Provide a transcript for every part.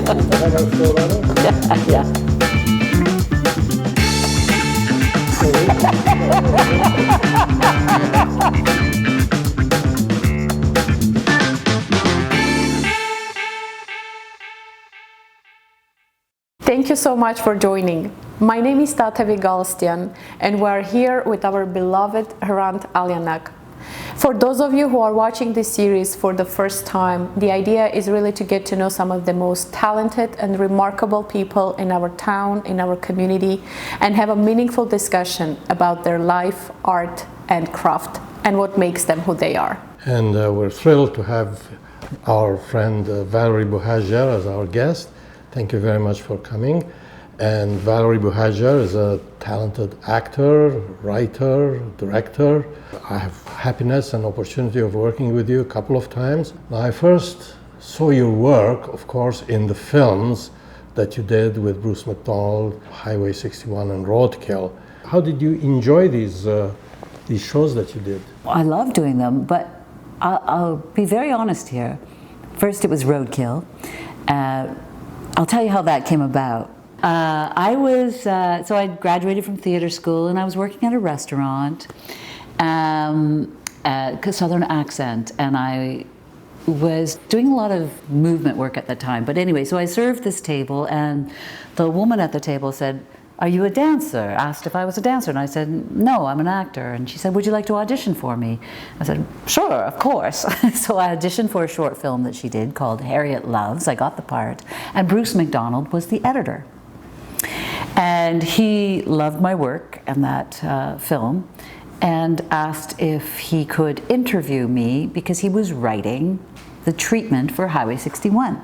Yeah. Thank you so much for joining. My name is Tatevik Galstyan, and we are here with our beloved Hrant Alianak. For those of you who are watching this series for the first time, the idea is really to get to know some of the most talented and remarkable people in our town, in our community, and have a meaningful discussion about their life, art, and craft, and what makes them who they are. And we're thrilled to have our friend Valerie Buhagiar as our guest. Thank you very much for coming. And Valerie Buhagiar is a talented actor, writer, director. I have happiness and opportunity of working with you a couple of times. I first saw your work, of course, in the films that you did with Bruce McDonald, Highway 61 and Roadkill. How did you enjoy these shows that you did? I love doing them, but I'll be very honest here. First it was Roadkill. I'll tell you how that came about. So I graduated from theater school and I was working at a restaurant, Southern accent, and I was doing a lot of movement work at the time. But anyway, so I served this table and the woman at the table said, "Are you a dancer?" Asked if I was a dancer, and I said, "No, I'm an actor." And she said, "Would you like to audition for me?" I said, "Sure, of course." So I auditioned for a short film that she did called Harriet Loves. I got the part, and Bruce McDonald was the editor. And he loved my work and that film, and asked if he could interview me because he was writing the treatment for Highway 61.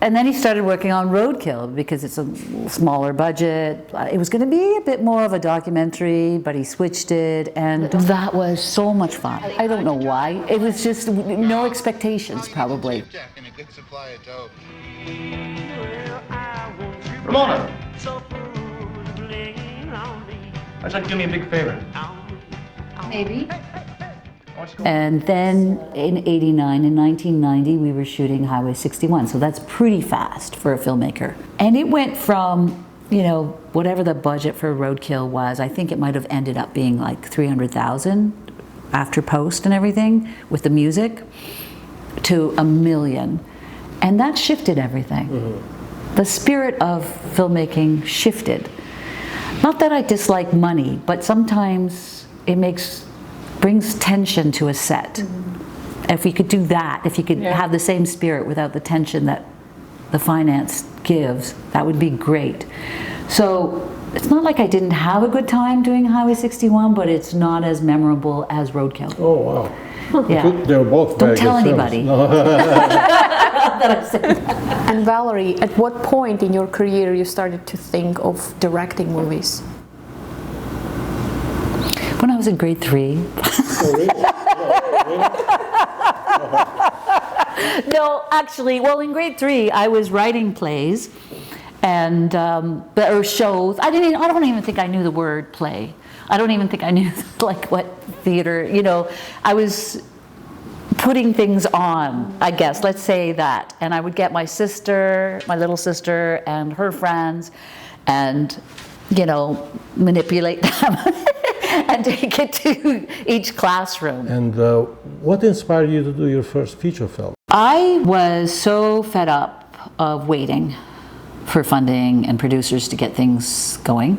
And then he started working on Roadkill because it's a smaller budget. It was going to be a bit more of a documentary, but he switched it, and that was so much fun. I don't know why. It was just no expectations, probably. Ramona! I'd like to do me a big favor. Maybe. And then in '89 and 1990, we were shooting Highway 61, so that's pretty fast for a filmmaker. And it went from, you know, whatever the budget for Roadkill was, I think it might have ended up being like 300,000 after post and everything with the music, to $1 million. And that shifted everything. The spirit of filmmaking shifted. Not that I dislike money, but sometimes it brings tension to a set. If we could do that, if you could have the same spirit without the tension that the finance gives, that would be great. So it's not like I didn't have a good time doing Highway 61, but it's not as memorable as Roadkill. Oh, wow. Yeah. They're both very Don't tell good anybody. films. That I said that. And Valerie, at what point in your career you started to think of directing movies? When I was in grade 3. Oh, really? No, actually, well, in grade 3, I was writing plays and or shows. I don't even think I knew the word play. I don't even think I knew like what theater. You know, I was putting things on, I guess. Let's say that, and I would get my sister, my little sister, and her friends, and you know, manipulate them. And take it to each classroom. And what inspired you to do your first feature film? I was so fed up of waiting for funding and producers to get things going.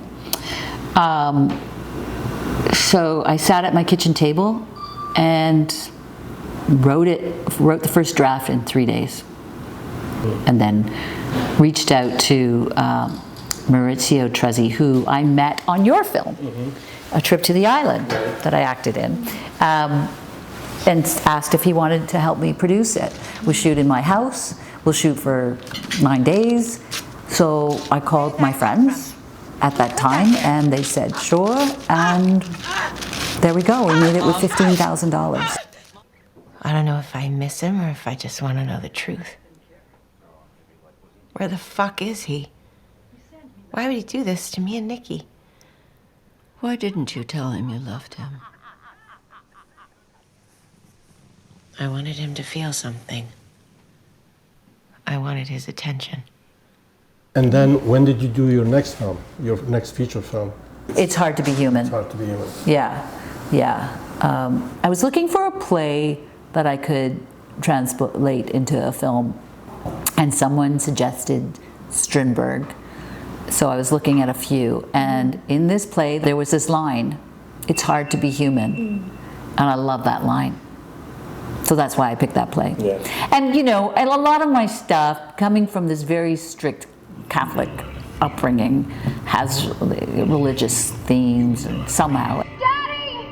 So I sat at my kitchen table and wrote the first draft in 3 days. And then reached out to Maurizio Trezzi, who I met on your film. A Trip to the Island that I acted in, and asked if he wanted to help me produce it. We'll shoot in my house, we'll shoot for 9 days. So I called my friends at that time and they said sure, and there we go, we made it with $15,000. I don't know if I miss him or if I just want to know the truth. Where the fuck is he? Why would he do this to me and Nikki? Why didn't you tell him you loved him? I wanted him to feel something. I wanted his attention. And then when did you do your next film, your next feature film? It's Hard to Be Human. It's Hard to Be Human. Yeah, yeah. I was looking for a play that I could translate into a film, and someone suggested Strindberg. So I was looking at a few, and in this play there was this line, "It's hard to be human," and I love that line. So that's why I picked that play. Yeah. And you know, a lot of my stuff, coming from this very strict Catholic upbringing, has religious themes and somehow. Daddy!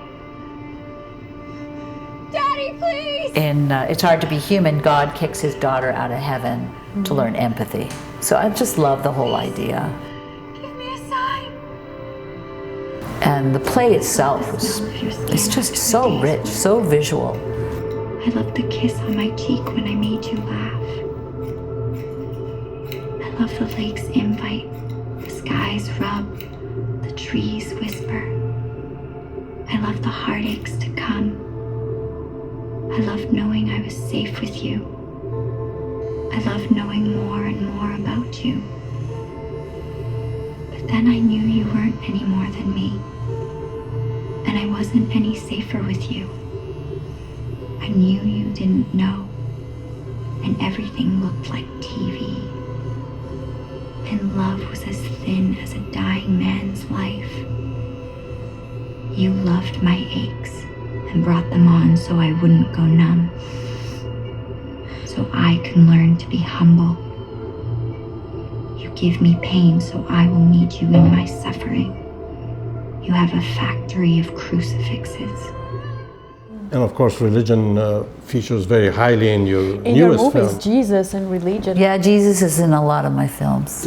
Daddy, please! In It's Hard to Be Human, God kicks his daughter out of heaven to learn empathy. So I just love the whole idea. Give me a sign. And the play itself is just so rich, so visual. I love the kiss on my cheek when I made you laugh. I love the lake's invite, the sky's rub, the trees whisper. I love the heartaches to come. I love knowing I was safe with you. I love knowing more and more about you. But then I knew you weren't any more than me, and I wasn't any safer with you. I knew you didn't know, and everything looked like TV. And love was as thin as a dying man's life. You loved my aches and brought them on so I wouldn't go numb. So I can learn to be humble. You give me pain so I will need you in my suffering. You have a factory of crucifixes. And of course, religion features very highly in your In your newest movies, film. Jesus and religion. Yeah, Jesus is in a lot of my films.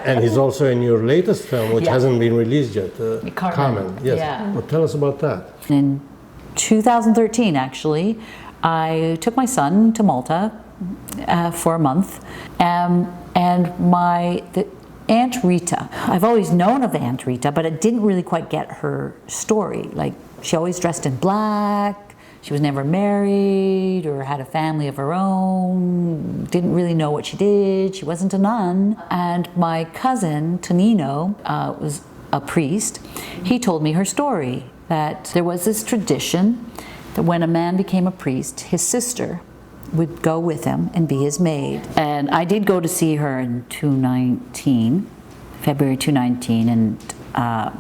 And he's also in your latest film, which Yeah. hasn't been released yet, Carmen. Yes. Yeah. Well, tell us about that. In 2013, actually, I took my son to Malta for a month, and the Aunt Rita. I've always known of Aunt Rita, but I didn't really quite get her story. Like, she always dressed in black, she was never married or had a family of her own, didn't really know what she did, she wasn't a nun. And my cousin, Tonino, was a priest. He told me her story, that there was this tradition that when a man became a priest, his sister would go with him and be his maid. And I did go to see her in February 2019, and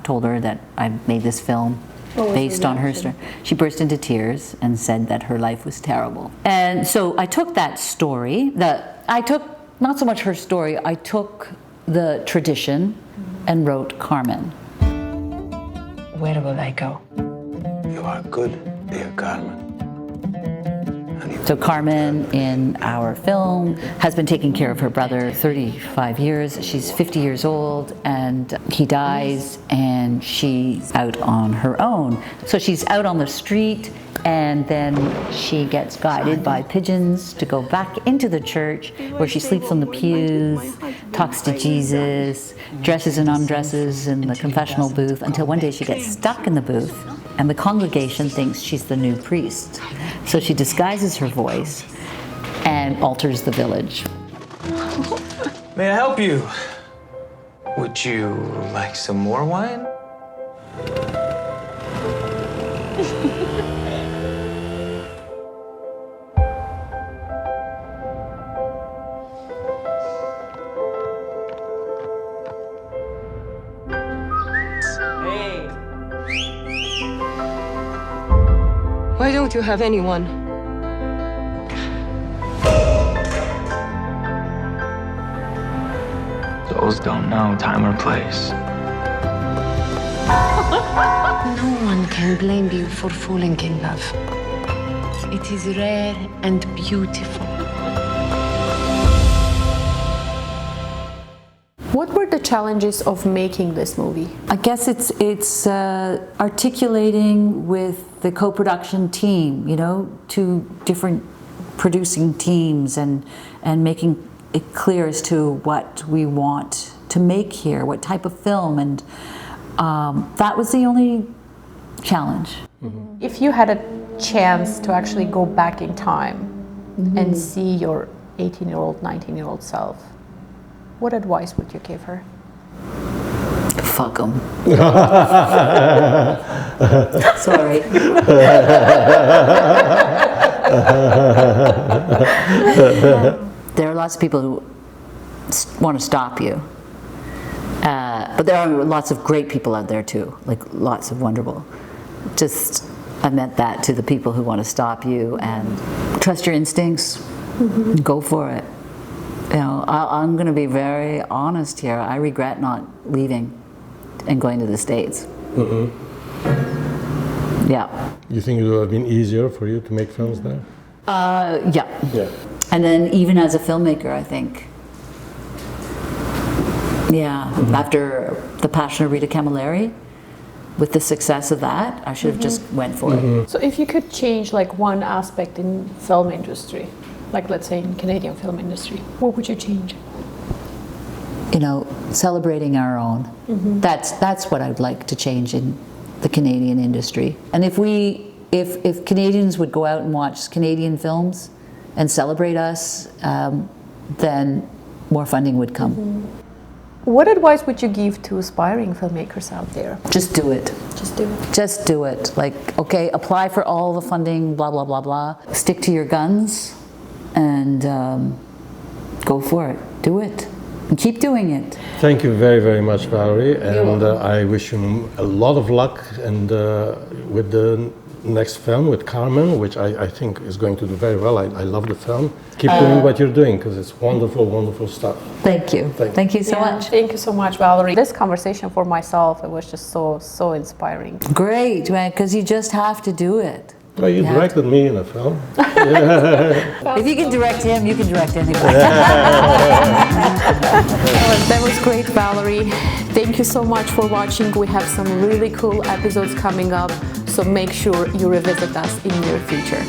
told her that I made this film based on her story. She burst into tears and said that her life was terrible. And so I took that story, not so much her story, I took the tradition and wrote Carmen. Where will I go? You are good, dear Carmen. So Carmen in our film has been taking care of her brother 35 years. She's 50 years old, and he dies, and she's out on her own. So she's out on the street, and then she gets guided by pigeons to go back into the church, where she sleeps on the pews, talks to Jesus, dresses and undresses in the confessional booth, until one day she gets stuck in the booth, and the congregation thinks she's the new priest. So she disguises her voice and alters the village. May I help you? Would you like some more wine? Hey. Why don't you have anyone? Those don't know time or place. No one can blame you for falling in love. It is rare and beautiful. What were the challenges of making this movie? I guess it's articulating with the co-production team, you know, two different producing teams, and making it clear as to what we want to make here, what type of film, and that was the only challenge. If you had a chance to actually go back in time and see your 18-year-old, 19-year-old self, what advice would you give her? Fuck 'em. Sorry. There are lots of people who want to stop you. But there are lots of great people out there too, like lots of wonderful. Just, I meant that to the people who want to stop you, and trust your instincts, go for it. You know, I'm going to be very honest here. I regret not leaving and going to the States. Yeah. You think it would have been easier for you to make films there? Yeah. Yeah. And then even as a filmmaker, I think, yeah, after The Passion of Rita Camilleri, with the success of that, I should have just went for it. So if you could change like one aspect in film industry, like let's say in Canadian film industry, what would you change? You know, celebrating our own. That's what I'd like to change in the Canadian industry. And if Canadians would go out and watch Canadian films and celebrate us, then more funding would come. What advice would you give to aspiring filmmakers out there? Just do it. Just do it. Just do it. Like, okay, apply for all the funding, blah, blah, blah, blah. Stick to your guns and go for it. Do it. And keep doing it. Thank you very, very much, Valerie, and I wish you a lot of luck and with the next film with Carmen, which I think is going to do very well. I love the film. Keep doing what you're doing, because it's wonderful, wonderful stuff. Thank you. Thank you so much. Thank you so much, Valerie. This conversation for myself, it was just so inspiring. Great, man, because you just have to do it. Well, you directed me in a film. If you can direct him, you can direct anybody. That was great, Valerie. Thank you so much for watching. We have some really cool episodes coming up, so make sure you revisit us in the near future.